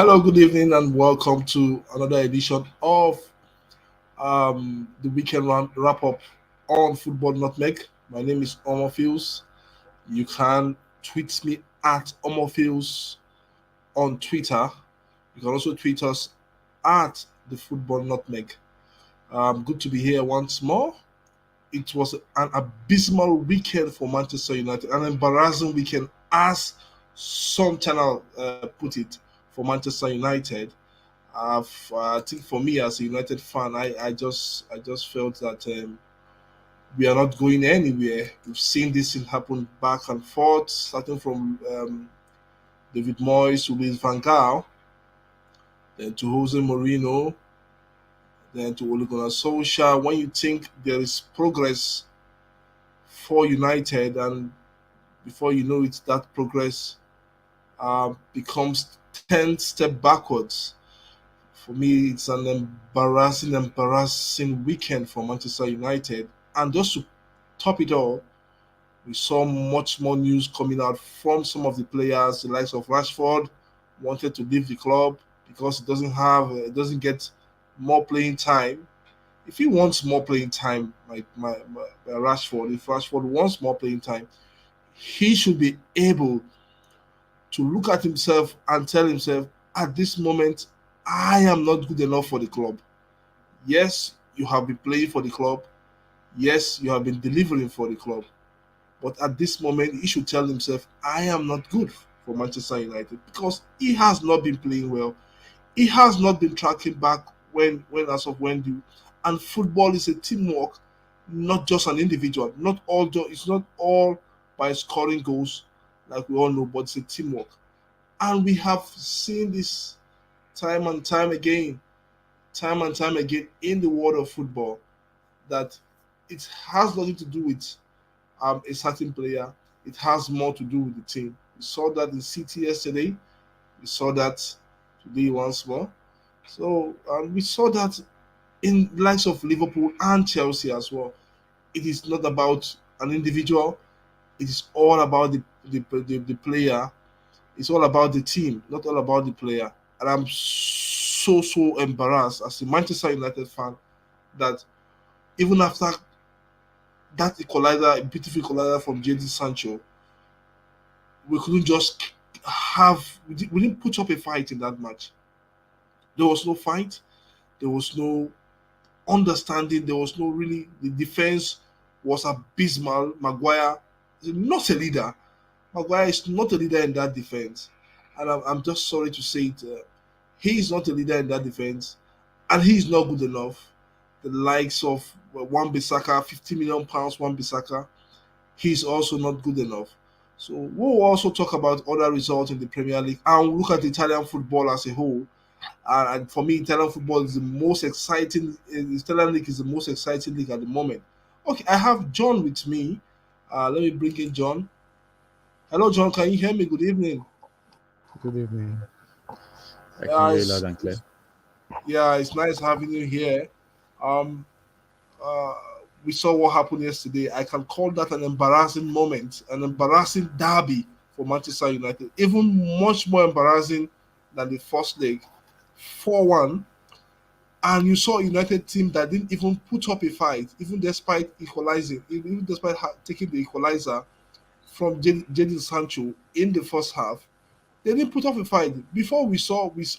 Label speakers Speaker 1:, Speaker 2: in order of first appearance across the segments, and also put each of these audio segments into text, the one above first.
Speaker 1: Hello, good evening, and welcome to another edition of the weekend wrap up on Football Nutmeg. My name is Omofils. You can tweet me at Omofils on Twitter. You can also tweet us at the Football Nutmeg. Good to be here once more. It was an abysmal weekend for Manchester United, an embarrassing weekend, as some channel put it, for Manchester United. I think for me as a United fan, I just felt that we are not going anywhere. We've seen this thing happen back and forth, starting from David Moyes to Luis Van Gaal, then to Jose Mourinho, then to Ole Gunnar Solskjaer. When you think there is progress for United, and before you know it, that progress becomes 10 step backwards. For me, it's an embarrassing weekend for Manchester United. And just to top it all, we saw much more news coming out from some of the players, the likes of Rashford, wanted to leave the club because it doesn't get more playing time. If he wants more playing time, Rashford, if Rashford wants more playing time, he should be able to look at himself and tell himself, at this moment, I am not good enough for the club. Yes, you have been playing for the club. Yes, you have been delivering for the club. But at this moment, he should tell himself, I am not good for Manchester United because he has not been playing well. He has not been tracking back when as of when due. And football is a teamwork, not just an individual. It's not all by scoring goals, like we all know, but it's a teamwork. And we have seen this time and time and time again in the world of football, that it has nothing to do with a certain player. It has more to do with the team. We saw that in City yesterday. We saw that today once more. So we saw that in the likes of Liverpool and Chelsea as well. It is not about an individual. It is all about the player. It's all about the team, not all about the player. And I'm so embarrassed as a Manchester United fan that even after that equalizer, a beautiful equalizer from JD Sancho, we couldn't just we didn't put up a fight in that match. There was no fight. There was no understanding. There was no really. The defense was abysmal. Maguire is not a leader. Maguire is not a leader in that defense, and I'm just sorry to say it. He is not a leader in that defense, and he is not good enough. The likes of Wan Bissaka, 50 million pounds, Wan Bissaka, he's also not good enough. So we'll also talk about other results in the Premier League and look at Italian football as a whole. And for me, Italian football is the most exciting. The Italian league is the most exciting league at the moment. Okay, I have John with me. Let me bring in John. Hello, John. Can you hear me? Good evening.
Speaker 2: Good evening. I can
Speaker 1: Yeah,
Speaker 2: hear you loud and clear.
Speaker 1: it's nice having you here. Um, uh, we saw what happened yesterday. I can call that an embarrassing moment, an embarrassing derby for Manchester United. Even much more embarrassing than the first leg, 4-1. And you saw a United team that didn't even put up a fight, even despite equalizing, even despite taking the equalizer from Jadon Sancho in the first half. They didn't put up a fight. Before we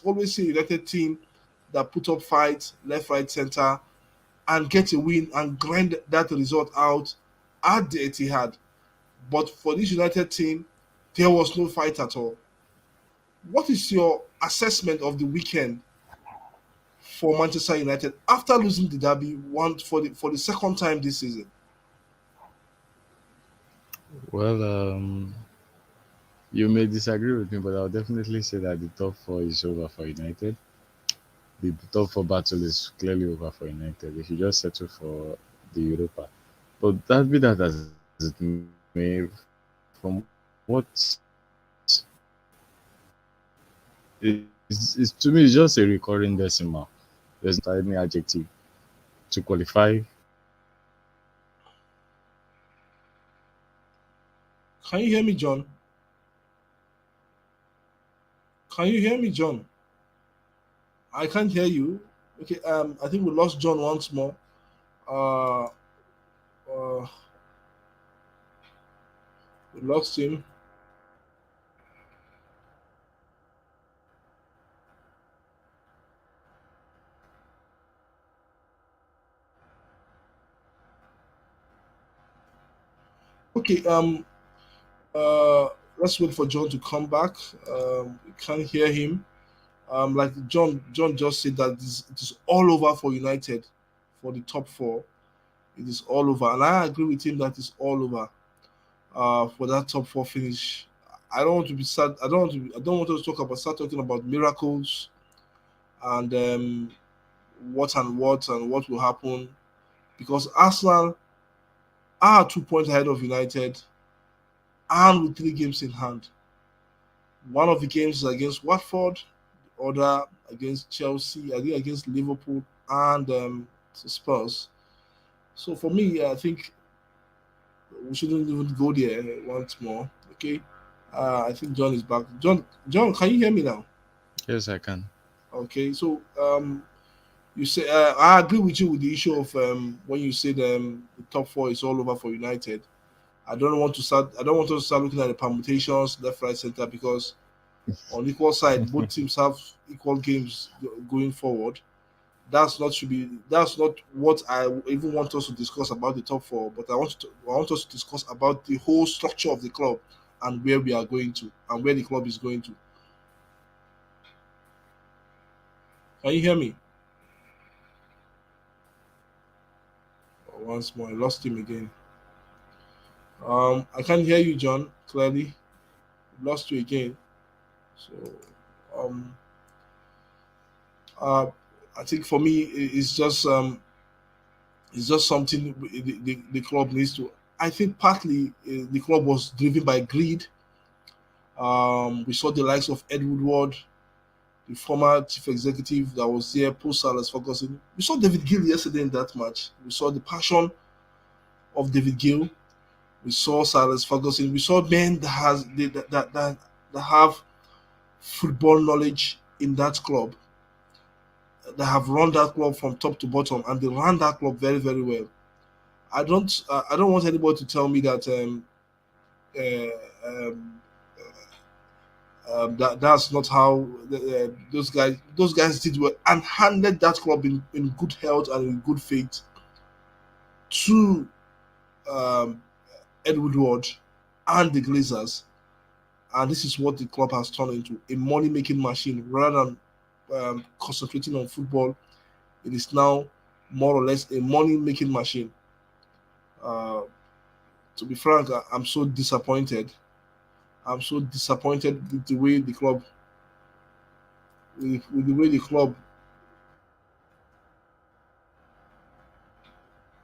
Speaker 1: always see a United team that put up fights, left, right, center, and get a win and grind that result out at the Etihad. But for this United team, there was no fight at all. What is your assessment of the weekend for Manchester United after losing the derby one for the second time this season?
Speaker 2: Well, you may disagree with me, but I'll definitely say that the top four is over for United. The top four battle is clearly over for United. They should just settle for the Europa. But that be that as it may, from what is to me, it's just a recurring decimal. There's not any adjective to qualify.
Speaker 1: Can you hear me, John? Can you hear me, John? I can't hear you. Okay, I think we lost John once more. Uh, uh, we lost him. Okay, uh, let's wait for John to come back. We can't hear him. Like John just said that it is all over for United for the top four. It is all over, and I agree with him that it's all over. For that top four finish. I don't want to be sad. I don't want to. I don't want us to talk about start talking about miracles and what will happen because Arsenal are 2 points ahead of United and with 3 games in hand. One of the games is against Watford, the other against Chelsea, I think against Liverpool and Spurs. So for me, I think we shouldn't even go there once more. Okay. I think John is back. John, can you hear me now?
Speaker 2: Yes, I can.
Speaker 1: Okay. So you say I agree with you with the issue of when you said the top four is all over for United. I don't want to start. I don't want us to start looking at the permutations left, right, center because on equal side, both teams have equal games going forward. That's not should be. That's not what I even want us to discuss about the top four. But I want us to discuss about the whole structure of the club and where we are going to and where the club is going to. Can you hear me? Once more, I lost him again. I can't hear you, John. Clearly, lost you again. So, um, uh, I think for me, it's just something the club needs to. I think partly the club was driven by greed. We saw the likes of Ed Woodward, the former chief executive that was there post Alex Ferguson. We saw David Gill yesterday in that match. We saw the passion of David Gill. We saw Silas Ferguson. We saw men that have football knowledge in that club, that have run that club from top to bottom, and they ran that club very very well. I don't want anybody to tell me that uh, um, that's not how those guys did well and handled that club in good health and in good faith to um, Edward Ward and the Glazers. And this is what the club has turned into a money making machine rather than concentrating on football. It is now more or less a money making machine. Uh, to be frank, I'm so disappointed. I'm so disappointed with the way the club with the way the club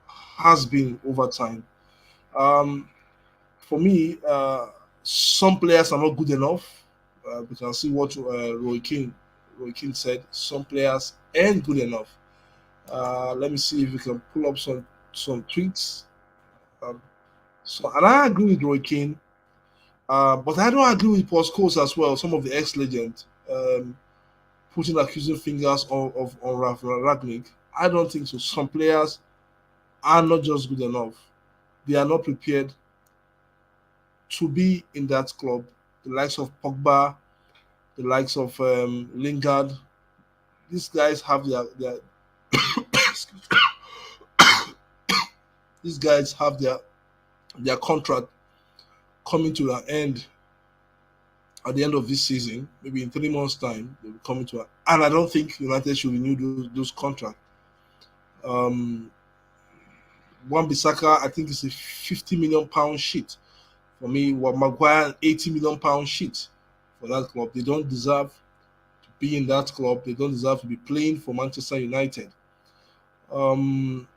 Speaker 1: has been over time. Um, for me, some players are not good enough. We can see what Roy King said. Some players ain't good enough. Let me see if we can pull up some tweets. Um, so, and I agree with Roy Keane, but I don't agree with Paul Scholes as well. Some of the ex-legends putting accusing fingers on Ralph Ragnick. I don't think so. Some players are not just good enough. They are not prepared to be in that club. The likes of Pogba, the likes of Lingard. These guys have their these guys have their contract coming to an end at the end of this season, maybe in 3 months' time, they'll be coming to an and I don't think United should renew those contracts. Um, Wan Bissaka, I think it's a £50 million shit. For me, what Maguire, £80 million shit for that club. They don't deserve to be in that club. They don't deserve to be playing for Manchester United. Um,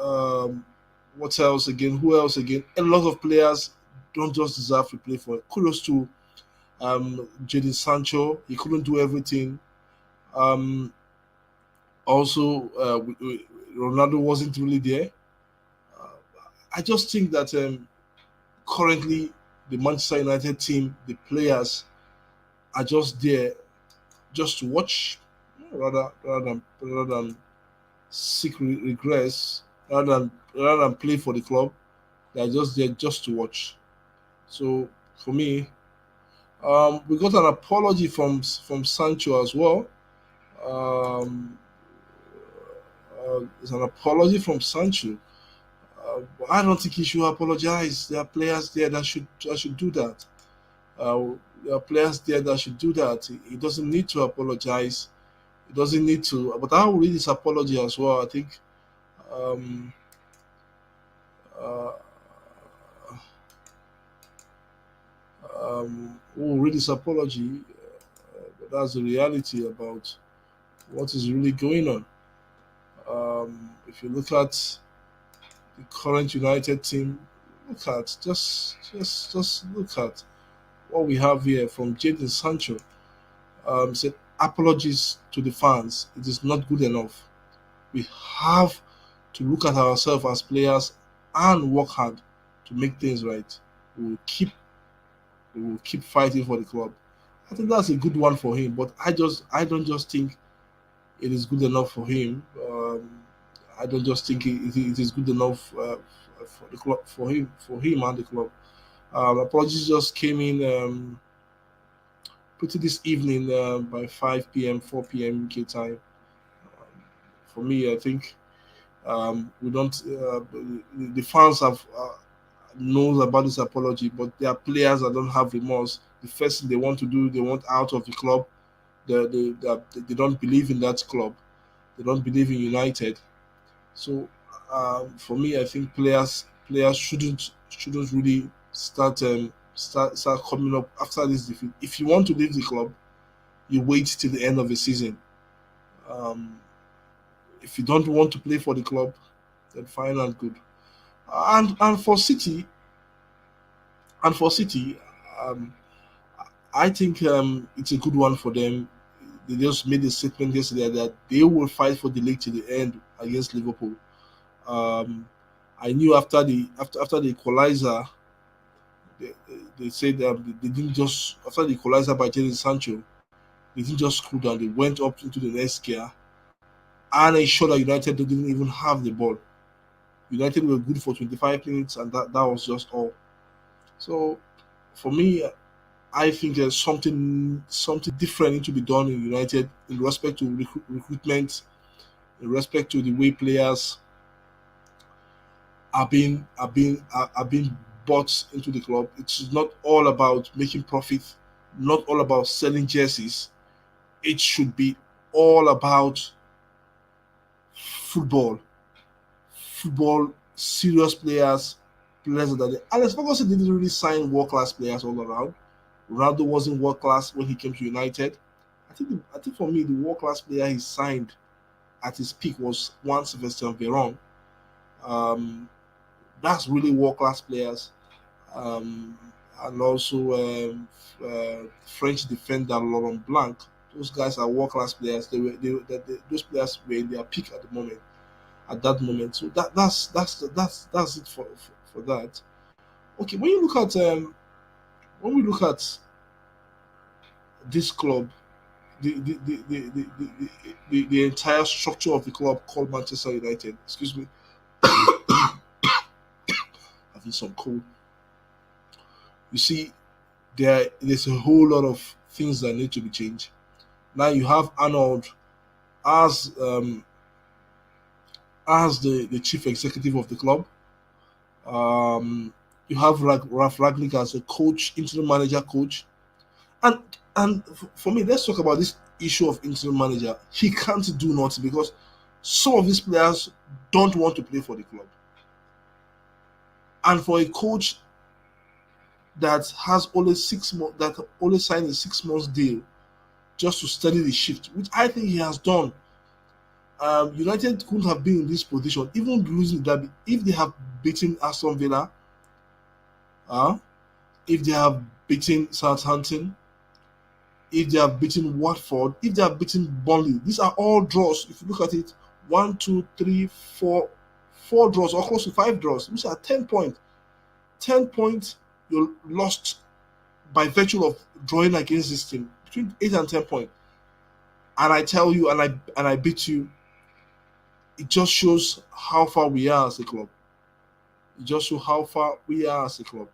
Speaker 1: um, what else again? Who else again? A lot of players don't just deserve to play for it. Kudos to Jadon Sancho. He couldn't do everything. Um, also, Ronaldo wasn't really there. Uh, I just think that currently the Manchester United team, the players are just there just to watch, rather than seek regress, rather than play for the club. They are just there just to watch. So for me, we got an apology from Sancho as well. Um, it's an apology from Sancho. I don't think he should apologize. There are players there that should do that. There are players there that should do that. He doesn't need to apologize. He doesn't need to. But I will read his apology as well. I think um, uh, we'll read his apology. But that's the reality about what is really going on. If you look at the current United team, just look at what we have here from Jadon Sancho. Said apologies to the fans. It is not good enough. We have to look at ourselves as players and work hard to make things right. We will keep we will keep fighting for the club. I think that's a good one for him, but I don't just think it is good enough for him. I don't just think it is good enough for the club for him and the club. Apologies just came in pretty this evening by 5 p.m., 4 p.m. UK time. Um, for me, I think we don't. The fans have knows about this apology, but there are players that don't have remorse. The first thing they want to do, they want out of the club. They don't believe in that club. They don't believe in United. So for me, I think players shouldn't really start coming up after this defeat. If you want to leave the club, you wait till the end of the season. Um, if you don't want to play for the club, then fine and good. And for City, and for City, um, I think it's a good one for them. They just made a statement yesterday that they will fight for the league to the end against Liverpool. Um, I knew after the equalizer, they said they didn't just after the equalizer by Jadon Sancho, they didn't just screw down. They went up into the next gear and ensured that United didn't even have the ball. United were good for 25 minutes, and that was just all. So for me, I think there's something different need to be done in United in respect to recruitment, in respect to the way players are being bought into the club. It's not all about making profit, not all about selling jerseys. It should be all about football, serious players, players that Alex Ferguson didn't really sign world class players all around. Ronaldo wasn't world class when he came to United. I think for me the world class player he signed at his peak was one Sylvester Veron. Um, that's really world class players. Um, and also French defender Laurent Blanc. Those guys are world class players. Those players were in their peak at the moment. At that moment, so that's it for that. Okay, when we look at this club, the entire structure of the club called Manchester United. Excuse me, having some cold. You see, there's a whole lot of things that need to be changed. Now you have Arnold as the chief executive of the club. Um, you have Ralph Ragnick as a coach, interim manager coach, and for me, let's talk about this issue of interim manager. He can't do nothing because some of these players don't want to play for the club, and for a coach that has only 6 months that only signed a 6 months deal just to study the shift, which I think he has done. United couldn't have been in this position, even losing the derby, if they have beaten Aston Villa, uh, if they have beaten Southampton, if they have beaten Watford, if they have beaten Burnley. These are all draws. If you look at it, one, two, three, four draws, or close to 5 draws, which are 10 points. 10 points you lost by virtue of drawing against this team between 8 and 10 points. and I tell you, and I beat you, it just shows how far we are as a club. It just shows how far we are as a club,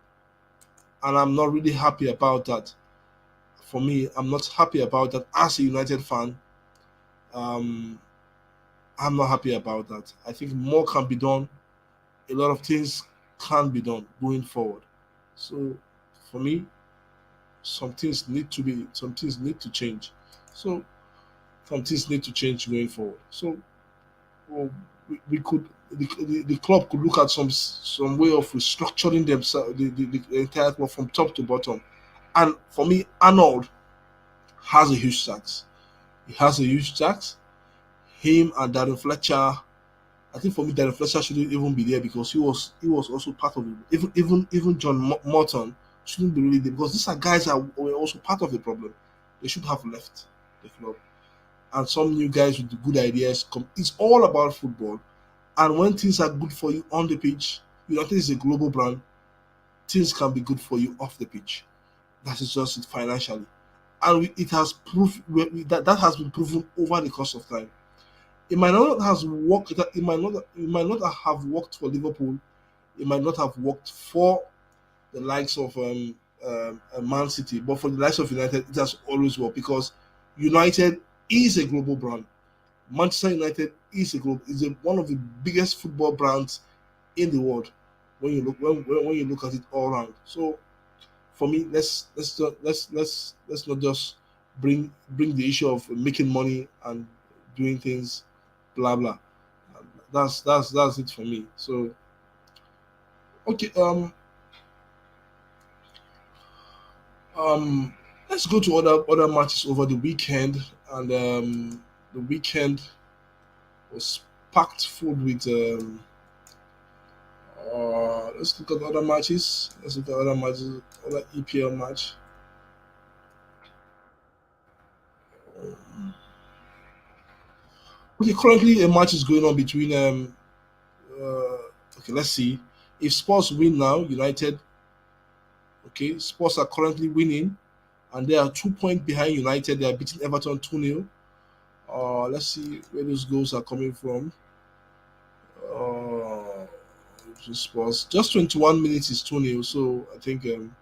Speaker 1: and I'm not really happy about that. For me, I'm not happy about that as a United fan. Um, I'm not happy about that. I think more can be done. A lot of things can be done going forward. So, for me, some things need to change. So, some things need to change going forward. So, well, we could the club could look at some way of restructuring themselves, the entire club from top to bottom. And for me, Arnold has a huge tax. He has a huge tax. Him and Darren Fletcher. I think for me, Darren Fletcher shouldn't even be there because he was also part of it. Even John Morton shouldn't be really there because these are guys that were also part of the problem. They should have left the club. And some new guys with good ideas come. It's all about football. And when things are good for you on the pitch, United is a global brand. Things can be good for you off the pitch. That is just it financially, and it has proved that has been proven over the course of time. It might not has worked. It might not have worked for Liverpool. It might not have worked for the likes of Man City, but for the likes of United, it has always worked because United is a global brand. Manchester United one of the biggest football brands in the world when you look at it all around. So for me, let's not just bring the issue of making money and doing things, blah blah. That's it for me. So okay, um, let's go to other matches over the weekend, and the weekend was packed full with let's look at other matches. Let's look at other matches, other EPL match. Okay, currently a match is going on between okay, let's see. If Spurs win now, United, okay, Spurs are currently winning and they are 2 points behind United. They are beating Everton 2-0. Let's see where those goals are coming from. Uh, Spurs just 21 minutes is 2-0. So I think an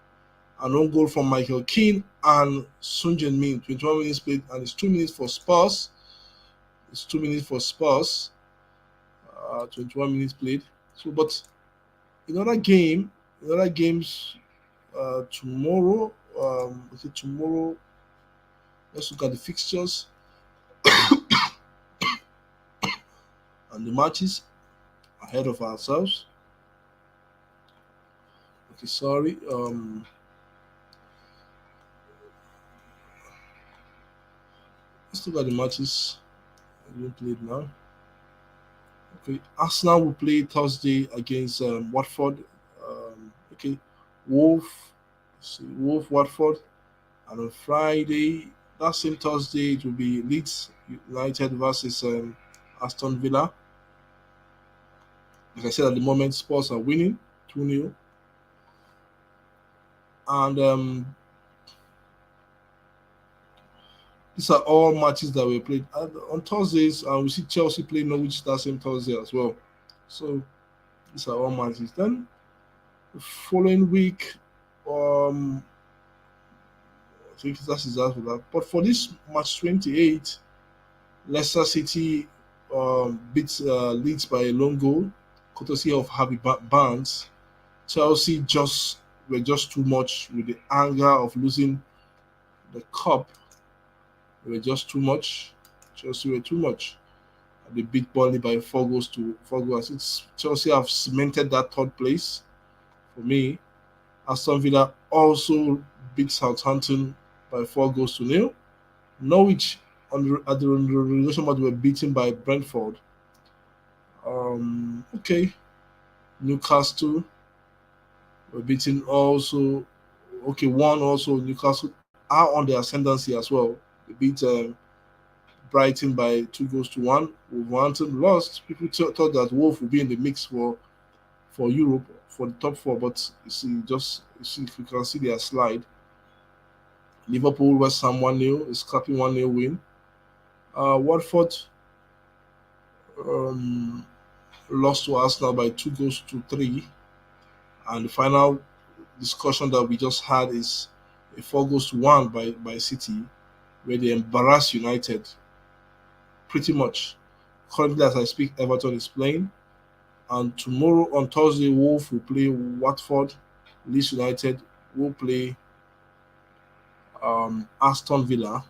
Speaker 1: own goal from Michael Keane and Sun Min, 21 minutes played, and it's 2 minutes for Spurs. It's 2 minutes for Spurs. 21 minutes played. So, but in other games, tomorrow, okay, tomorrow, let's look at the fixtures and the matches ahead of ourselves. Okay, sorry. Let's look at the matches being played now. Okay, Arsenal will play Thursday against Watford. Okay, Wolf, let's see, Wolf Watford, and on Friday, that same Thursday, it will be Leeds United versus Aston Villa. Like I said, at the moment, Spurs are winning 2-0. And these are all matches that were played on Thursdays. And we see Chelsea play Norwich that same Thursday as well. So these are all matches. Then the following week, I think that is after that. But for this match 28, Leicester City beats Leeds by a lone goal, courtesy of Harvey Barnes. Chelsea just were just too much with the anger of losing the cup. They were just too much. Chelsea were too much. They beat Burnley by 4 goals to 4 goals. Chelsea have cemented that third place for me. Aston Villa also beat Southampton by 4 goals to 0. Norwich at the relegation match were beaten by Brentford. Okay, Newcastle were beaten also. Okay, one also Newcastle are on the ascendancy as well. They beat Brighton by 2 goals to 1. Wolverhampton lost. People thought that Wolf would be in the mix for Europe for the top four, but you see if you can see their slide. Liverpool West Ham 1-0, a scrappy 1-0 win. Watford um, lost to Arsenal by 2 goals to 3, and the final discussion that we just had is a 4 goals to 1 by City, where they embarrass United pretty much. Currently, as I speak, Everton is playing, and tomorrow on Thursday, Wolf will play Watford. Leeds United will play Aston Villa,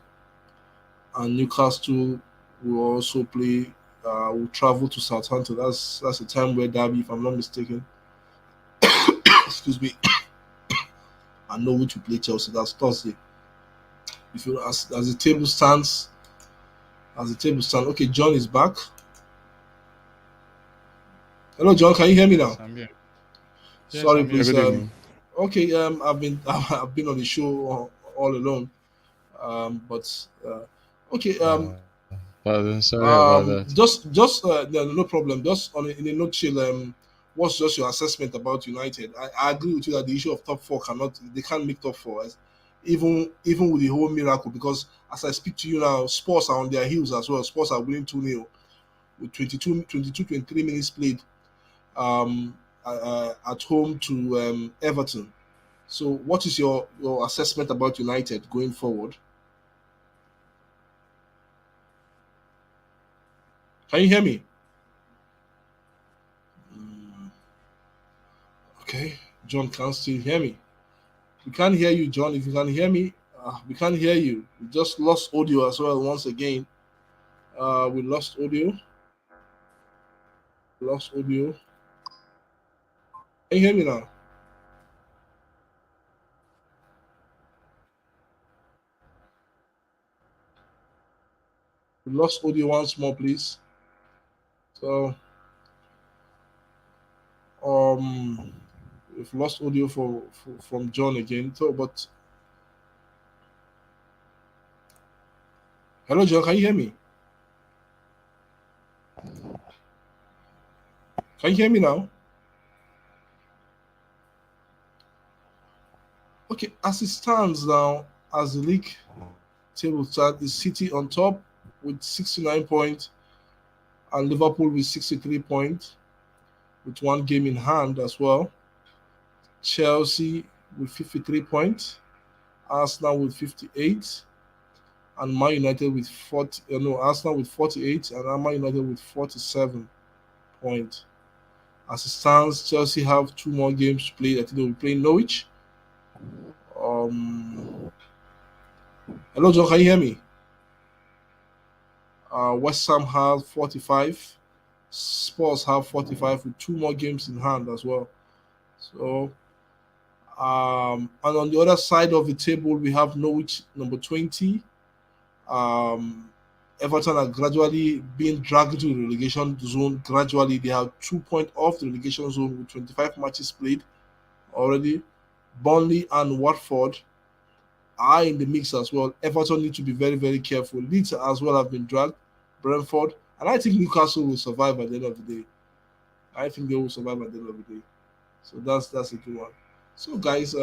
Speaker 1: and Newcastle will also play. Will travel to Southampton. That's the time where Derby, if I'm not mistaken. Excuse me. And Norwich will play Chelsea. That's Thursday. If you as the table stands, okay, John is back. Hello, John. Can you hear me
Speaker 2: Yes,
Speaker 1: now?
Speaker 2: I'm here. Yes,
Speaker 1: Sorry,
Speaker 2: I'm here.
Speaker 1: please.
Speaker 2: Good evening.
Speaker 1: Okay. I've been on the show all alone. But okay.
Speaker 2: Pardon, sorry about that.
Speaker 1: Just no problem. Just in a nutshell, what's just your assessment about United? I agree with you that the issue of top four they can't make top four, even with the whole miracle. Because as I speak to you now, Spurs are on their heels as well. Spurs are winning 2-0 with 23 minutes played at home to Everton. So, what is your assessment about United going forward? Can you hear me? Mm, okay, John can't still hear me. We can't hear you, John. If you can hear me, we can't hear you. We just lost audio as well once again. We lost audio. We lost audio. Can you hear me now? We lost audio once more, please. So, um, we've lost audio from John again. So, but hello, John. Can you hear me? Can you hear me now? Okay, as it stands now, as the league table start, is City on top with 69 points and Liverpool with 63 points with one game in hand as well. Chelsea with 53 points, Arsenal with 58, and Man United with 40. No, Arsenal with 48, and Man United with 47 points. As it stands, Chelsea have 2 more games to play. I think they will play Norwich. Um, hello, John. Can you hear me? West Ham have 45. Spurs have 45 with 2 more games in hand as well. So, and on the other side of the table, we have Norwich number 20. Um, Everton are gradually being dragged into the relegation zone. Gradually, they have 2 points off the relegation zone with 25 matches played already. Burnley and Watford are in the mix as well. Everton need to be very, very careful. Leeds as well have been dragged. Brentford, and I think Newcastle will survive at the end of the day. I think they will survive at the end of the day. So that's a good one. So guys,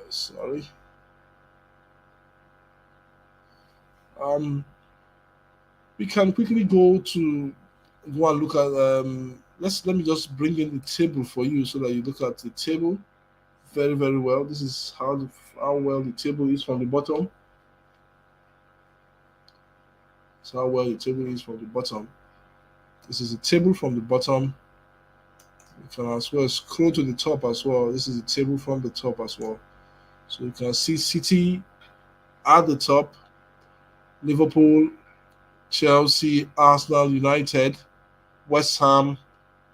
Speaker 1: sorry, um, we can quickly go and look at let me just bring in the table for you so that you look at the table very very well. This is how well the table is from the bottom. So how well the table is from the bottom. This is the table from the bottom. You can as well scroll to the top as well. This is the table from the top as well. So you can see City at the top, Liverpool, Chelsea, Arsenal, United, West Ham,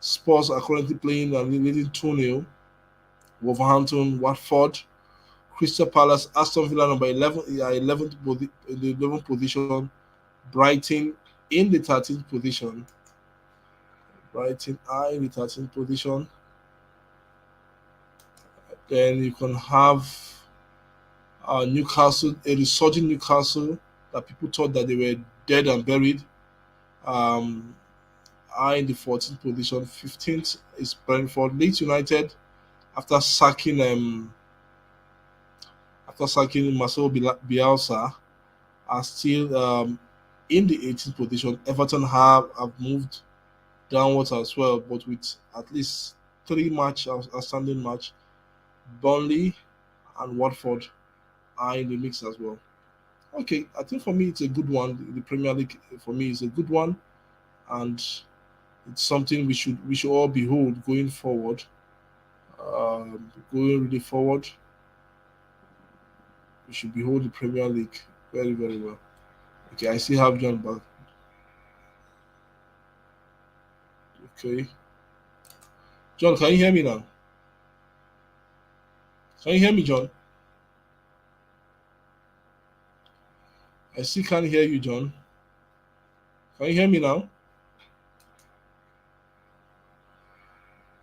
Speaker 1: Spurs are currently playing and leading 2-0. Wolverhampton, Watford, Crystal Palace, Aston Villa number 11 in the 11th position, Brighton in the 13th position. Brighton are in the 13th position. Then you can have Newcastle, a resurging Newcastle that people thought that they were dead and buried. Um, are in the 14th position. 15th is Brentford. Leeds United, after sacking Marcelo Bielsa, are still in the 18th position. Everton have moved downwards as well, but with at least three outstanding match. Burnley and Watford are in the mix as well. Okay, I think for me it's a good one. The Premier League for me is a good one, and it's something we should all behold going forward. Going really forward, we should behold the Premier League very very well. Okay, I still have John back. Okay, John, can you hear me now? Can you hear me, John? I still can't hear you, John. Can you hear me now?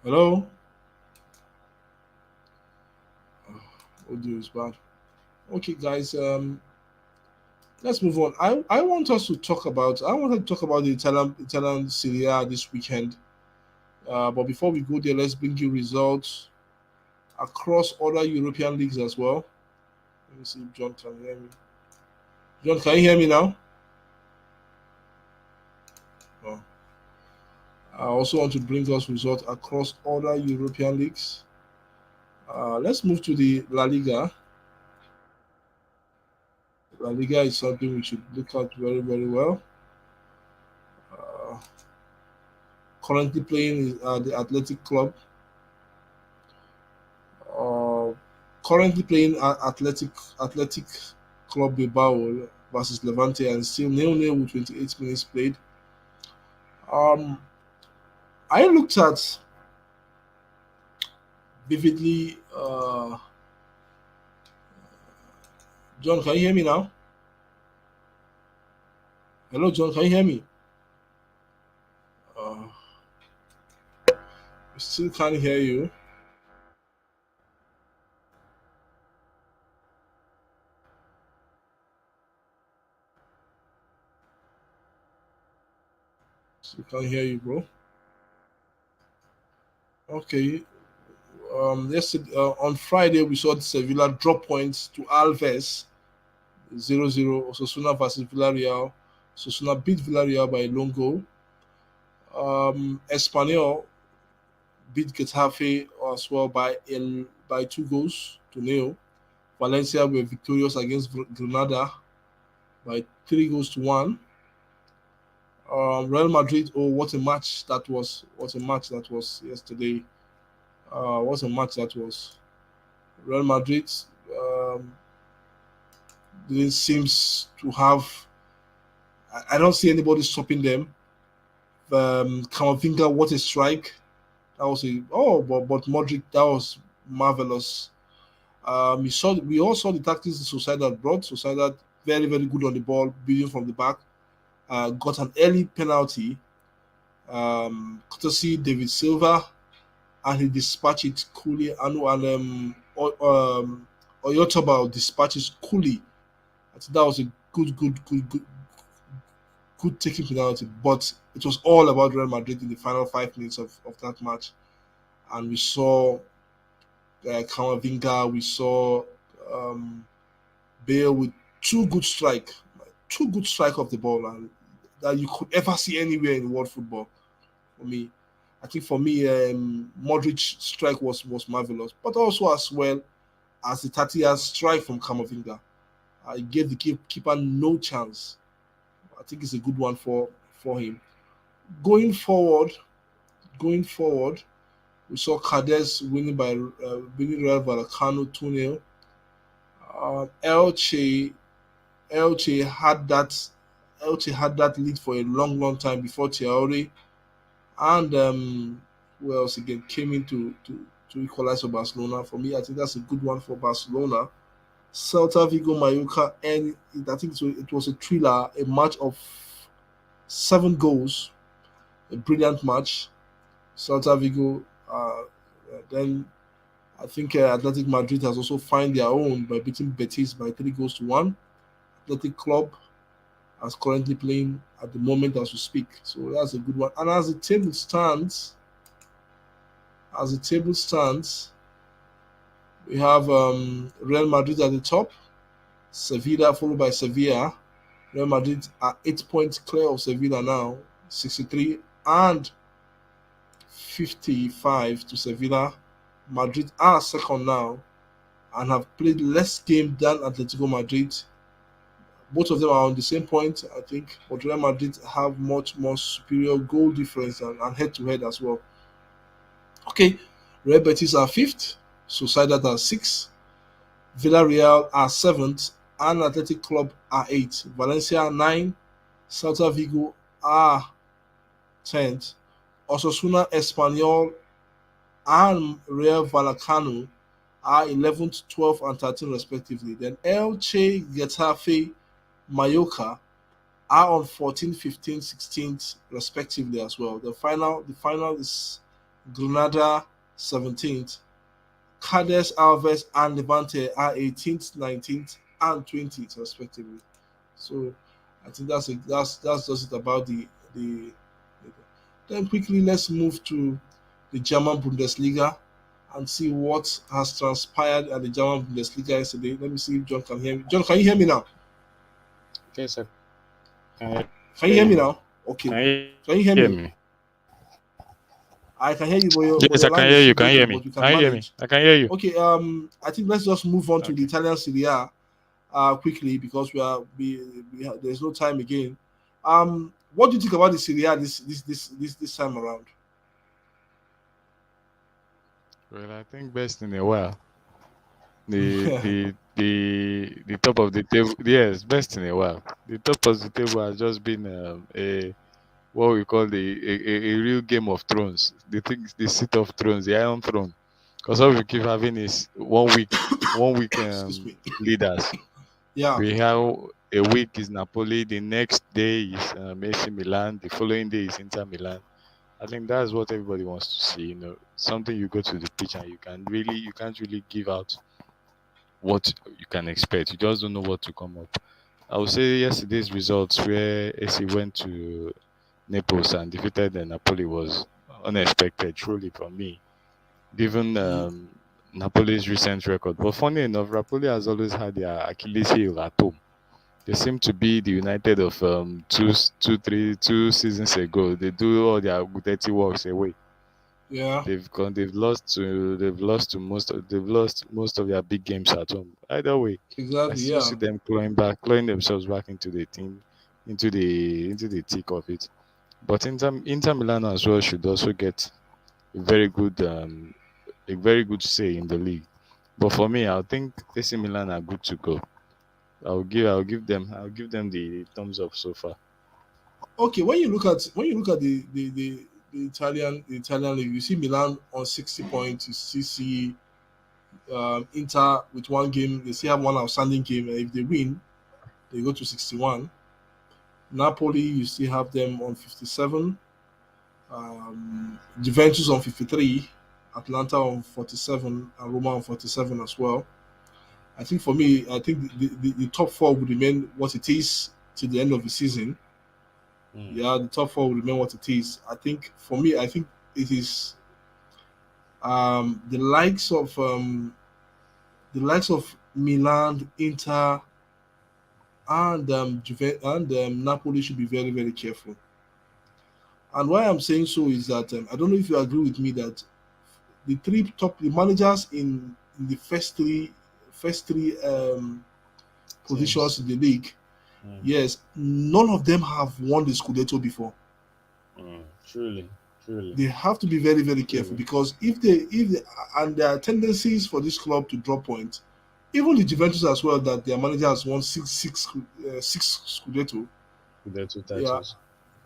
Speaker 1: Hello? Audio is bad. Okay, guys, let's move on. I want us to talk about I want to talk about the Italian Serie A this weekend. But before we go there, let's bring you results across other European leagues as well. Let me see if John can hear me. John, can you hear me now? Oh. I also want to bring us results across other European leagues. Let's move to the La Liga. La Liga is something we should look at very, very well. Uh, Currently playing is the Athletic Club. Uh, Currently playing at Athletic Club Bilbao versus Levante and still nil-nil with 28 minutes played. Um, I looked at vividly. John, can you hear me now? Hello, John, can you hear me? Uh, I still can't hear you. Still can't hear you, bro. Okay. Yesterday on Friday we saw Sevilla drop points to Alves 0-0. Osasuna versus Villarreal. Osasuna beat Villarreal by a lone goal. Espanyol beat Getafe as well by 2 goals to nil. Valencia were victorious against Granada by 3 goals to 1. Real Madrid, oh, what a match that was! What a match that was yesterday! What a match that was! Real Madrid um, didn't seems to have. I don't see anybody stopping them. Camavinga, what a strike! That was a but Modric, that was marvelous. We all saw the tactics Sociedad brought. Sociedad very very good on the ball, building from the back. Got an early penalty, courtesy David Silva, and he dispatched it coolly. Oyotaba dispatches coolly. I think that was a good taking penalty. But it was all about Real Madrid in the final 5 minutes of that match, and we saw Kamavinga, we saw um, Bale with two good strike of the ball, and that you could ever see anywhere in world football. For me, I think for me, Modric's strike was marvelous, but also as well as the 30 strike from Kamavinga. It gave the keeper no chance. I think it's a good one for him. Going forward, going forward, we saw Cadiz winning Real Vallecano 2-0. Elche Elche had that Elche had that lead for a long, long time before Traore and who else again came in to equalize for Barcelona. For me, I think that's a good one for Barcelona. Celta Vigo Mallorca, and I think it was a thriller, a match of 7 goals, a brilliant match. Celta Vigo, then I think Athletic Madrid has also found their own by beating Betis by 3 goals to 1. Athletic Club is currently playing at the moment as we speak, so that's a good one. And as the table stands, we have Real Madrid at the top, Sevilla followed by Sevilla, Real Madrid are 8 points clear of Sevilla now, 63 and 55 to Sevilla. Madrid are second now and have played less game than Atletico Madrid. Both of them are on the same point, I think, but Real Madrid have much more superior goal difference and head-to-head as well. Okay, Real Betis are fifth, Sociedad are sixth, Villarreal are seventh, and Athletic Club are eighth. Valencia are nine, Celta Vigo are 10th, Osasuna Espanyol and Real Vallecano are 11th, 12th, and 13th respectively. Then Elche, Getafe, Mallorca are on 14th, 15th, 16th respectively as well. The final is Granada 17th. Cadiz, Alves, and Levante are 18th, 19th, and 20th respectively. So I think that's just it about the. Then quickly let's move to the German Bundesliga and see what has transpired at the German Bundesliga yesterday. Let me see if John can hear me. John, can you hear me now?
Speaker 2: Yes, I can hear
Speaker 1: Can you hear me
Speaker 2: you.
Speaker 1: now? Okay.
Speaker 2: Can you
Speaker 1: Can you hear
Speaker 2: hear
Speaker 1: me?
Speaker 2: me?
Speaker 1: I can hear you, but
Speaker 2: Yes,
Speaker 1: your
Speaker 2: I can
Speaker 1: line
Speaker 2: hear
Speaker 1: is
Speaker 2: you.
Speaker 1: still
Speaker 2: Can you hear
Speaker 1: breaking,
Speaker 2: me?
Speaker 1: but you can
Speaker 2: Can you hear me?
Speaker 1: manage.
Speaker 2: I can hear you.
Speaker 1: Okay, I think let's just move on to the
Speaker 2: Okay.
Speaker 1: Italian Serie A quickly because there's no time again. What do you think about the Serie A this time around?
Speaker 2: Well, I think best in a while. The top of the table. Yes, best in a while. The top of the table has just been a what we call a real Game of Thrones. The seat of thrones, the Iron Throne. Because all we keep having is 1 week
Speaker 1: Excuse me.
Speaker 2: leaders.
Speaker 1: Yeah,
Speaker 2: We have a week is Napoli, the next day is AC Milan, the following day is Inter Milan. I think that's what everybody wants to see. Something you go to the pitch and you can't really give out what you can expect. You just don't know what to come up. I would say yesterday's results where AC went to Naples and defeated Napoli was unexpected, truly from me, given Napoli's recent record. But funny enough, Napoli has always had their Achilles heel at home. They seem to be the United of 2 seasons ago. They do all their dirty works away.
Speaker 1: yeah,
Speaker 2: They've lost most of their big games at home. Either way, I
Speaker 1: exactly.
Speaker 2: still
Speaker 1: Yeah,
Speaker 2: see them clawing themselves back into the team, into the thick of it. But Inter Milan as well should also get a very good um, a very good say in the league. But for me, I think AC Milan are good to go. I'll give them the thumbs up so far.
Speaker 1: okay. When you look at the Italian league, you see Milan on 60 points. You see Inter with one game. They still have one outstanding game. And if they win, they go to 61. Napoli, you still have them on 57. Juventus on 53. Atlanta on 47 and Roma on 47 as well. I think for me, I think the top four would remain what it is till the end of the season.
Speaker 2: Mm.
Speaker 1: Yeah, the top four will remain what it is. I think for me, I think it is the likes of Milan, Inter, and Napoli should be very very careful. And why I'm saying so is that I don't know if you agree with me that the managers in the first three positions
Speaker 2: Teams.
Speaker 1: in the league,
Speaker 2: Mm.
Speaker 1: yes, none of them have won the Scudetto before.
Speaker 2: Truly, truly,
Speaker 1: They have to be very very careful
Speaker 2: truly.
Speaker 1: because if they and there are tendencies for this club to drop points. Even the Juventus as well, that their manager has won six Scudetto.
Speaker 2: With their two
Speaker 1: Yeah,
Speaker 2: titles.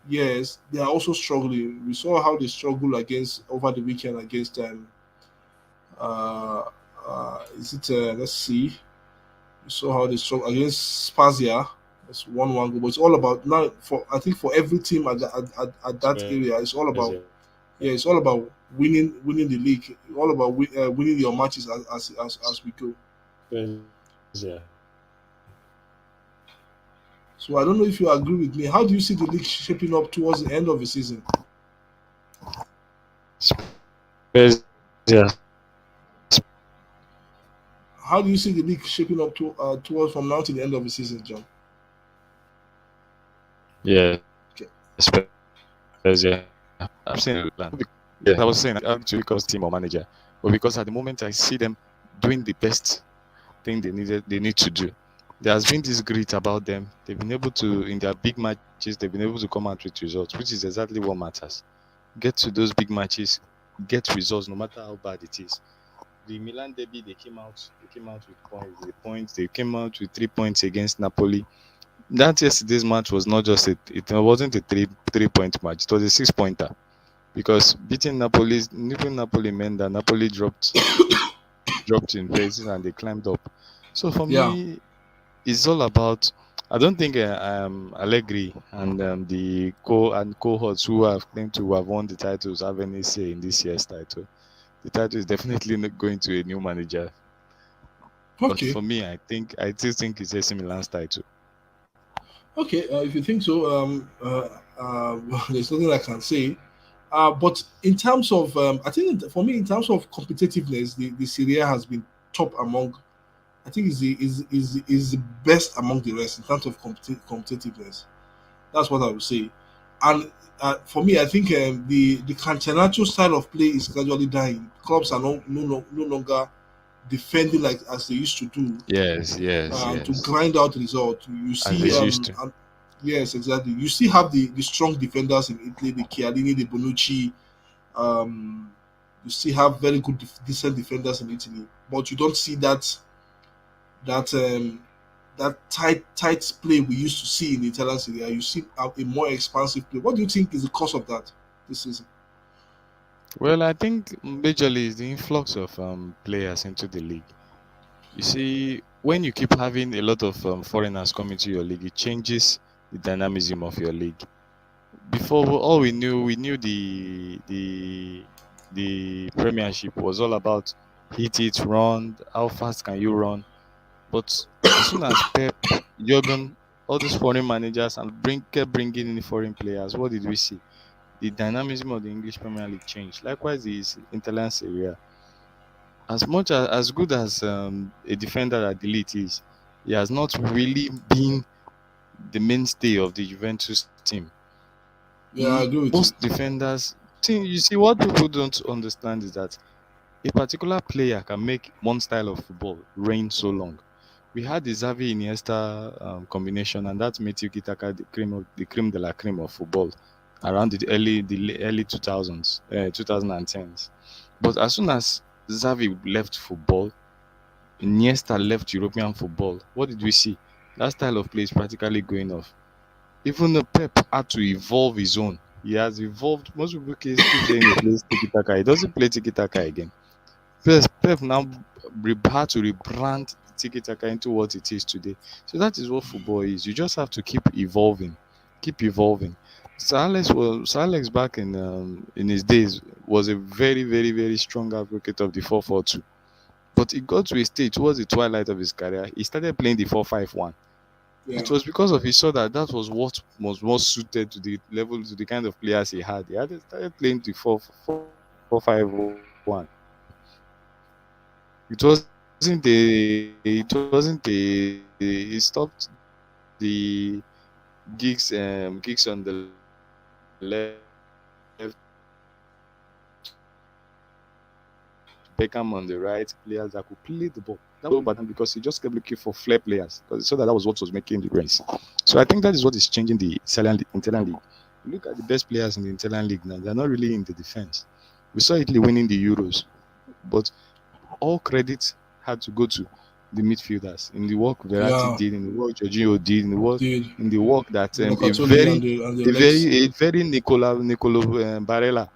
Speaker 1: yes, they are also struggling. We saw how they struggled against over the weekend against uh is it let's see. We saw how they struggled against Spezia. It's 1-1 goal, but it's all about now. For I think for every team at that area, it's all about,
Speaker 2: Spezia.
Speaker 1: yeah, it's all about winning the league. It's all about winning your matches as we go.
Speaker 2: Spezia.
Speaker 1: So I don't know if you agree with me. How do you see the league shaping up towards the end of the season?
Speaker 2: Spezia.
Speaker 1: How do you see the league shaping up towards from now to the end of the season, John?
Speaker 2: Yeah,
Speaker 1: Okay.
Speaker 2: Spurs. Yeah, I've seen Milan. Yes, I was saying I to because team or manager, but because at the moment I see them doing the best thing they need to do. There has been this grit about them. They've been able to in their big matches. They've been able to come out with results, which is exactly what matters. Get to those big matches, get results, no matter how bad it is. The Milan derby, they came out. They came out with points. The points. They came out with 3 points against Napoli. That yesterday's match was not just it wasn't a three point match. It was a 6 pointer because beating Napoli meant that Napoli dropped in places and they climbed up. So for
Speaker 1: Yeah.
Speaker 2: me, it's all about. I don't think Allegri and the cohorts who have claimed to have won the titles have any say in this year's title. The title is definitely not going to a new manager. But
Speaker 1: Okay.
Speaker 2: for me, I still think it's AC Milan's title.
Speaker 1: Okay. If you think so, there's nothing I can say. But in terms of, I think for me, in terms of competitiveness, the Serie A has been top among. I think is the best among the rest in terms of competitiveness. That's what I would say. And for me, I think the Cancanacho style of play is gradually dying. Clubs are no longer defending like as they used to do,
Speaker 2: Yes, yes,
Speaker 1: to
Speaker 2: yes.
Speaker 1: grind out results. You
Speaker 2: As
Speaker 1: see,
Speaker 2: they used to.
Speaker 1: yes, exactly. You still have the strong defenders in Italy, the Chiellini, the Bonucci. Um, you still have very good, decent defenders in Italy, but you don't see that that tight play we used to see in the Italian Serie A. You see a more expansive play. What do you think is the cause of that this season?
Speaker 2: Well, I think majorly is the influx of players into the league. You see, when you keep having a lot of foreigners coming to your league, it changes the dynamism of your league. Before, all we knew the Premiership was all about hit it, run, how fast can you run. But as soon as Pep, Jurgen, all these foreign managers and kept bringing in foreign players, what did we see? The dynamism of the English Premier League changed. Likewise, the Italian Serie A. As much as good as a defender that Delete is, he has not really been the mainstay of the Juventus team.
Speaker 1: Yeah, I agree with
Speaker 2: Most
Speaker 1: you.
Speaker 2: defenders, you see, what people don't understand is that a particular player can make one style of football reign so long. We had the Xavi Iniesta combination, and that made Tiki Taka the cream de la cream of football around the early 2000s, 2010s. But as soon as Xavi left football, Iniesta left European football. What did we see? That style of play is practically going off. Even though Pep had to evolve his own, he has evolved. Most people keep saying he plays tiki taka. He doesn't play tiki taka again. Pep now had to rebrand tiki taka into what it is today. So that is what football is. You just have to keep evolving, keep evolving. Sir Alex back in his days was a very very very strong advocate of the 4-4-2. But it got to a stage towards the twilight of his career. He started playing the 4-5-1.
Speaker 1: Yeah.
Speaker 2: It was because of he saw that that was what was more suited to the level to the kind of players he had. He had started playing the 4-5-1. He stopped the gigs on the left, Beckham on the right, players that could play the ball. That was bad because he just kept looking for flair players because he saw that that was what was making the race. So I think that is what is changing the Italian league. You look at the best players in the Italian league now; they're not really in the defense. We saw Italy winning the Euros, but all credit had to go to the midfielders in the work Verratti
Speaker 1: Yeah.
Speaker 2: did, in the work Jorginho did,
Speaker 1: Did
Speaker 2: in the work that
Speaker 1: Locatelli and the legs.
Speaker 2: a very Nicolo Barella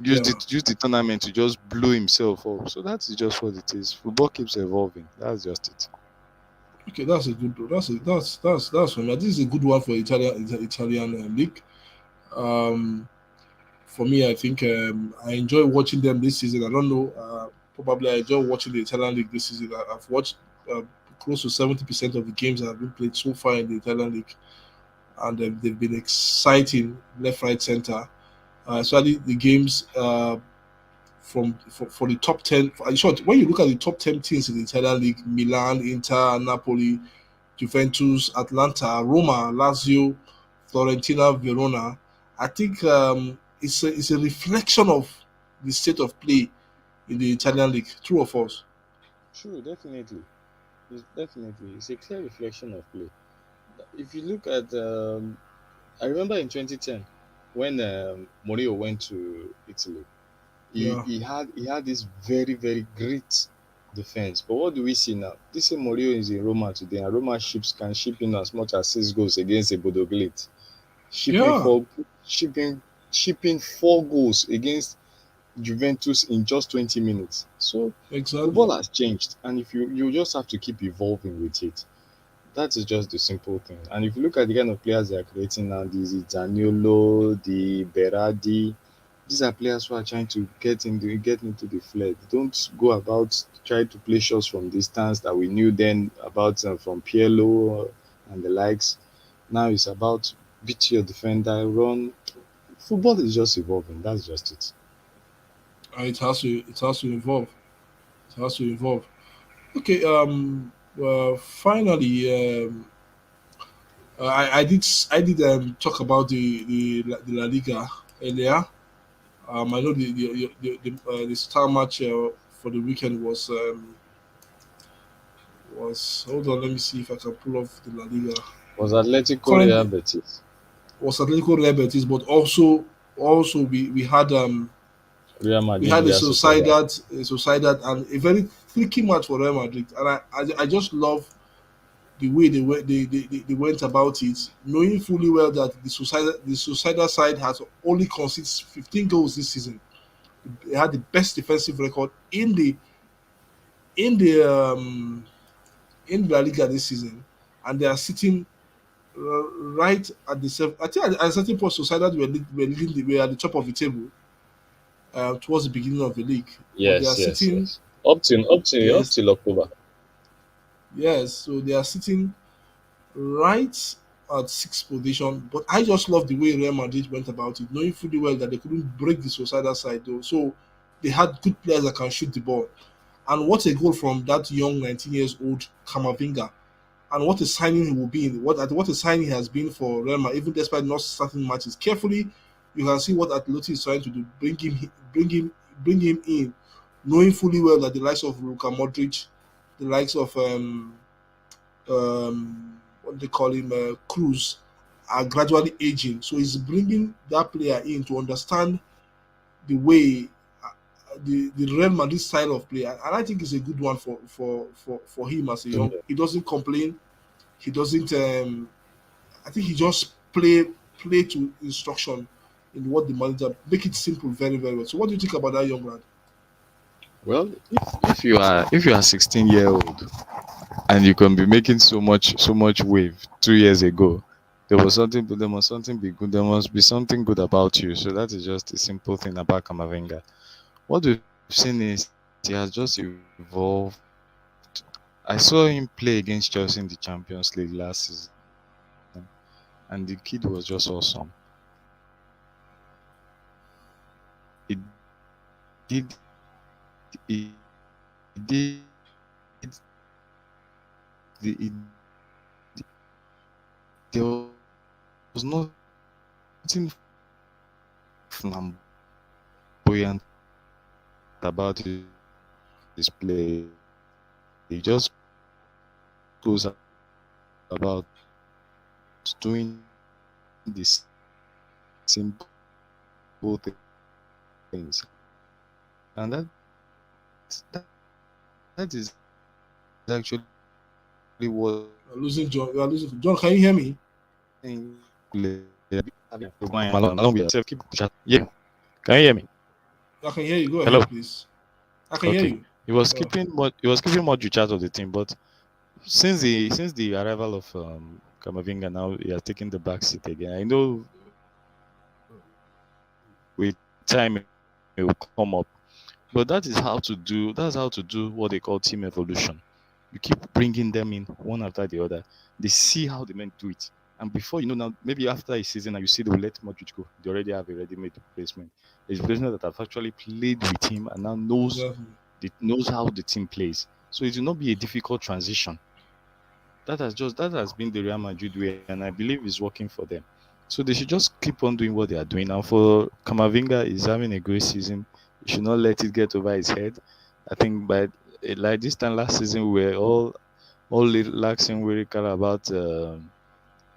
Speaker 1: Yeah.
Speaker 2: used the tournament to just blow himself up. So that is just what it is. Football keeps evolving. That's just it.
Speaker 1: Okay, that's a good. That's for me. This is a good one for Italian league. Um, for me, I think I enjoy watching them this season. I don't know. Probably I enjoy watching the Italian league this season. I've watched close to 70% of the games that have been played so far in the Italian league, and they've been exciting left, right, center. Especially the games for the top 10. In short, when you look at the top 10 teams in the Italian league, Milan, Inter, Napoli, Juventus, Atlanta, Roma, Lazio, Florentina, Verona. I think it's a reflection of the state of play in the Italian league. True or false?
Speaker 2: True, definitely. It's a clear reflection of play. If you look at, I remember in 2010 when Mourinho went to Italy,
Speaker 1: Yeah,
Speaker 2: he had this very great defense. But what do we see now? This same Mourinho is in Roma today, and Roma ships can ship in as much as 6 goals against a Bodo Glimt, shipping
Speaker 1: yeah,
Speaker 2: four shipping shipping 4 goals against Juventus in just 20 minutes. So
Speaker 1: exactly.
Speaker 2: football has changed, and if you just have to keep evolving with it. That is just the simple thing. And if you look at the kind of players they are creating now, this is Zaniolo, the Berardi, these are players who are trying to get into the flair. They don't go about try to play shots from distance that we knew then about from Pirlo and the likes. Now it's about beat your defender, run. Football is just evolving. That's just it.
Speaker 1: It has to evolve. It has to evolve. Okay. Finally, I did talk about the La Liga earlier. I know the star match for the weekend was hold on. Let me see if I can pull off the La Liga.
Speaker 2: Was Atletico Real
Speaker 1: Currently
Speaker 2: Betis,
Speaker 1: was Atletico Real Betis, but also
Speaker 2: Real
Speaker 1: we
Speaker 2: Madrid,
Speaker 1: had
Speaker 2: Real Sociedad.
Speaker 1: A Sociedad, and a very tricky match for Real Madrid. And I just love the way they went about it, knowing fully well that the Sociedad side has only conceded 15 goals this season. They had the best defensive record in the in La Liga this season, and they are sitting right at the seven. I think at a certain point, Sociedad were at the top of the table towards the beginning of the league, but they are sitting.
Speaker 2: Yes. Up
Speaker 1: Yes,
Speaker 2: till October.
Speaker 1: yes. So they are sitting right at sixth position. But I just love the way Real Madrid went about it, knowing fully well that they couldn't break the Sociedad side though. So they had good players that can shoot the ball. And what a goal from that young 19 years old Kamavinga. And what a signing he will be in. What a signing he has been for Real Madrid, even despite not starting matches. Carefully, you can see what Atleti is trying to do. Bring him in, knowing fully well that the likes of Luka Modric, the likes of what they call him, Cruz, are gradually aging. So he's bringing that player in to understand the way the Real Madrid style of play, and I think it's a good one for him as a young.
Speaker 2: Yeah.
Speaker 1: He doesn't complain. He doesn't. I think he just play to instruction in what the manager make it simple very well. So what do you think about that young lad?
Speaker 2: Well, if you are 16-year old and you can be making so much wave 2 years ago, there must something be good. There must be something good about you. So that is just a simple thing about Kamavinga. What we've seen is he has just evolved. I saw him play against Chelsea in the Champions League last season, and the kid was just awesome. He there was nothing flamboyant about his play. He just goes about doing the simple things, and that is actually what
Speaker 1: You're losing John. You're losing John. Can you hear me?
Speaker 2: Yeah, can you hear me?
Speaker 1: I can hear you. Go
Speaker 2: Hello.
Speaker 1: ahead, please. I can hear
Speaker 2: Okay.
Speaker 1: you.
Speaker 2: He was keeping Modric out of the team, but since the arrival of Kamavinga, now he has taken the back seat again. I know with time it will come up, but that's how to do what they call team evolution. You keep bringing them in one after the other. They see how the men do it, and before you know, now maybe after a season, and you see they will let Modric go. They already have a ready-made replacement. There's a replacement that have actually played with him and now
Speaker 1: Exactly.
Speaker 2: knows how the team plays. So it will not be a difficult transition. That has been the Real Madrid way, and I believe it's working for them. So they should just keep on doing what they are doing. And for Kamavinga, is having a great season. You should not let it get over his head. I think by like this time last season, we were all relaxing very kind about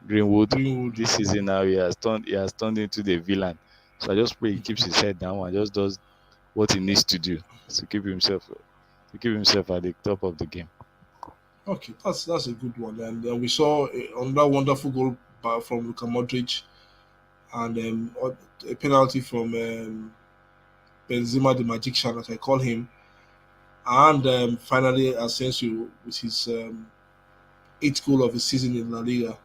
Speaker 2: Greenwood.
Speaker 1: Greenwood.
Speaker 2: This season now he has turned into the villain. So I just pray he keeps his head down and just does what he needs to do to keep himself at the top of the game.
Speaker 1: Okay, that's a good one. And we saw another wonderful goal from Luka Modric, and a penalty from Benzema, the magician, as I call him, and finally Asensio with his eighth goal of the season in La Liga.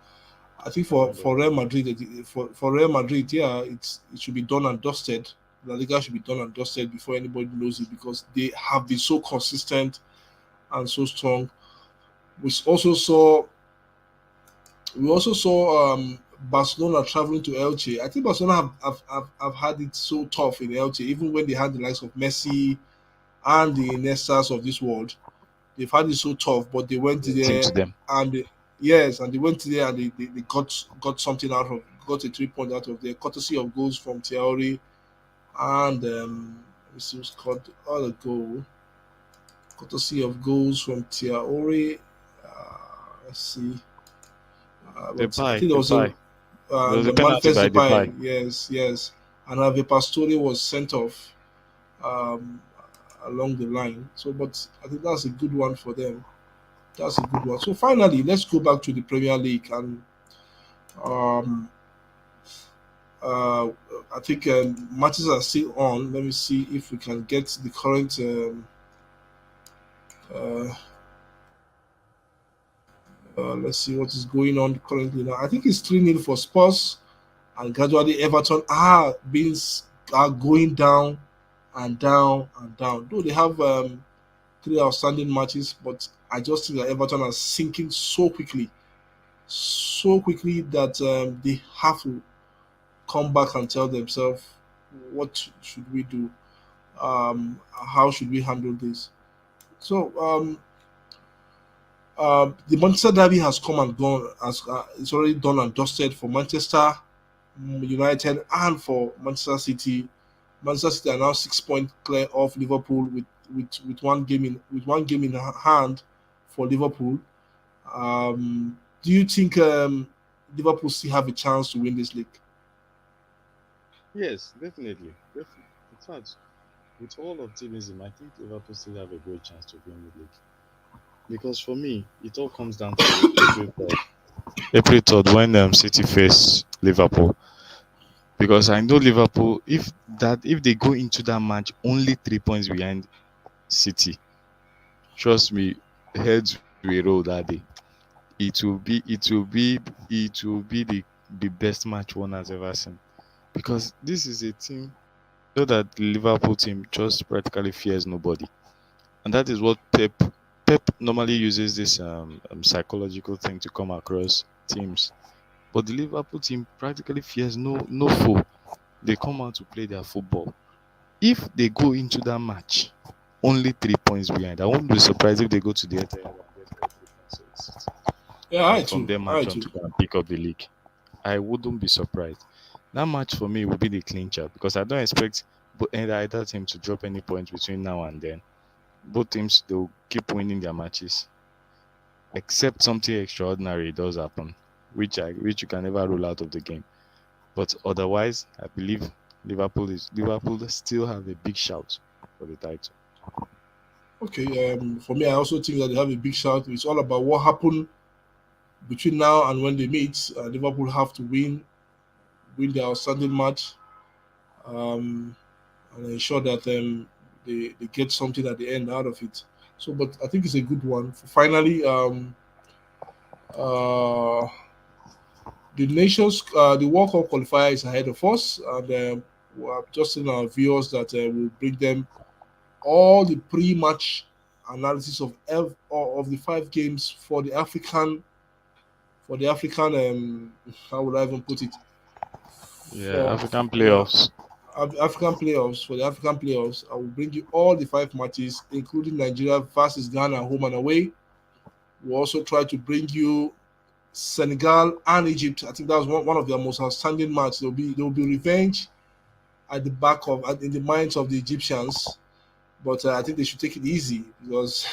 Speaker 1: I think for Real Madrid, for Real Madrid, yeah, it should be done and dusted. La Liga should be done and dusted before anybody knows it, because they have been so consistent and so strong. We also saw Barcelona traveling to Elche. I think Barcelona have had it so tough in Elche, even when they had the likes of Messi and the Iniestas of this world. They've had it so tough, but they went
Speaker 2: Team to
Speaker 1: there
Speaker 2: them.
Speaker 1: and yes, and they went there and they got something out of, got a 3 point out of there, courtesy of goals from Thiauri and let me see who scored the other goal. Courtesy of goals from Thiauri. Let's see.
Speaker 2: The
Speaker 1: But I
Speaker 2: pie,
Speaker 1: think there
Speaker 2: the
Speaker 1: was a
Speaker 2: pie. There was a penalty
Speaker 1: Manifest
Speaker 2: by the pie.
Speaker 1: Depay. Yes, yes. And Ave Pastore was sent off um, along the line. So, but I think that's a good one for them. That's a good one. So finally, let's go back to the Premier League, and um, uh, I think matches are still on. Let me see if we can get the current. Uh, let's see what is going on currently now. I think it's 3-0 for Spurs, and gradually Everton are going down and down and down. Though they have three outstanding matches, but I just think that Everton are sinking so quickly that they have to come back and tell themselves, what should we do? How should we handle this? So the Manchester Derby has come and gone. It's already done and dusted for Manchester United and for Manchester City. Manchester City are now 6 points clear of Liverpool with one game in hand for Liverpool. Do you think Liverpool still have a chance to win this league?
Speaker 2: Yes, definitely. Definitely. In fact, with all optimism, I think Liverpool still have a great chance to win the league. Because for me, it all comes down to April 3rd. April 3rd when City face Liverpool. Because I know Liverpool, if they go into that match only 3 points behind City, trust me, heads will roll that day. It will be the best match one has ever seen. Because this is a team, you know that the Liverpool team just practically fears nobody. And that is what Pep normally uses this psychological thing to come across teams. But the Liverpool team practically fears no foe. They come out to play their football. If they go into that match only 3 points behind, I won't be surprised if they go to the Etihad and get all 3 points.
Speaker 1: Yeah, I
Speaker 2: And from
Speaker 1: too.
Speaker 2: there
Speaker 1: I
Speaker 2: match on
Speaker 1: too.
Speaker 2: to go and pick up the league. I wouldn't be surprised. That match for me will be the clincher because I don't expect either team to drop any points between now and then. Both teams they'll keep winning their matches, except something extraordinary does happen, which you can never rule out of the game. But otherwise, I believe Liverpool still have a big shout for the title.
Speaker 1: Okay. For me, I also think that they have a big shout. It's all about what happened between now and when they meet. Liverpool have to win their outstanding match, um, and ensure that they get something at the end out of it. So, but I think it's a good one. Finally, uh, the World Cup qualifier is ahead of us, and we're just telling our viewers that we'll bring them all the pre-match analysis of the 5 games for the African how would I even put it,
Speaker 2: Yeah,
Speaker 1: for
Speaker 2: African
Speaker 1: yeah,
Speaker 2: playoffs.
Speaker 1: African playoffs. For the African playoffs, I will bring you all the 5 matches, including Nigeria versus Ghana home and away. We'll also try to bring you Senegal and Egypt. I think that was one of their most outstanding matches. There will be revenge at the back of in the minds of the Egyptians, but I think they should take it easy because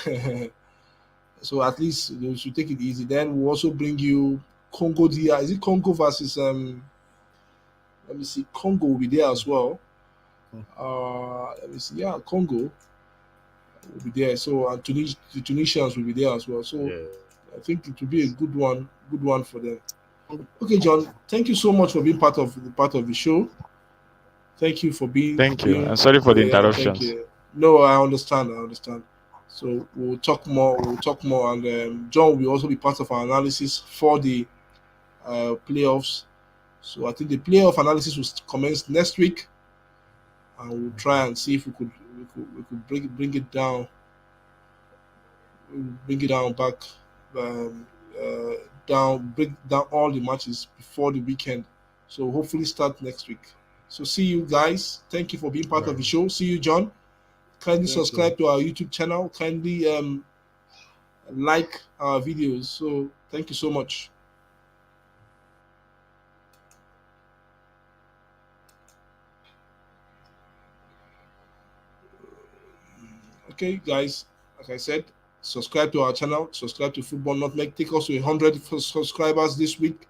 Speaker 1: so at least they should take it easy. Then we'll also bring you Congo DR. Is it Congo versus let me see. Congo will be there as well. Let me see. Yeah, Congo will be there. So and the Tunisians will be there as well. So
Speaker 2: Yeah.
Speaker 1: I think it will be a good one for them. Okay, John. Thank you so much for being part of the show. Thank you for
Speaker 2: Thank you.
Speaker 1: being
Speaker 2: And sorry for the
Speaker 1: yeah. Thank
Speaker 2: interruptions.
Speaker 1: you. No, I understand. I understand. So we'll talk more. We'll talk more, and John will also be part of our analysis for the playoffs. So I think the playoff analysis will commence next week, and we'll try and see if we could bring it down back, um, break down all the matches before the weekend. So hopefully start next week. So see you guys. Thank you for being part of the
Speaker 2: Right.
Speaker 1: show. See you, John. Kindly
Speaker 2: Thank you.
Speaker 1: subscribe to our YouTube channel. Kindly like our videos. So thank you so much. Okay, guys. Like I said, subscribe to our channel. Subscribe to Football Nutmeg. Take us to 100 subscribers this week.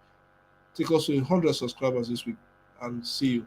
Speaker 1: Take us to 100 subscribers this week. And see you.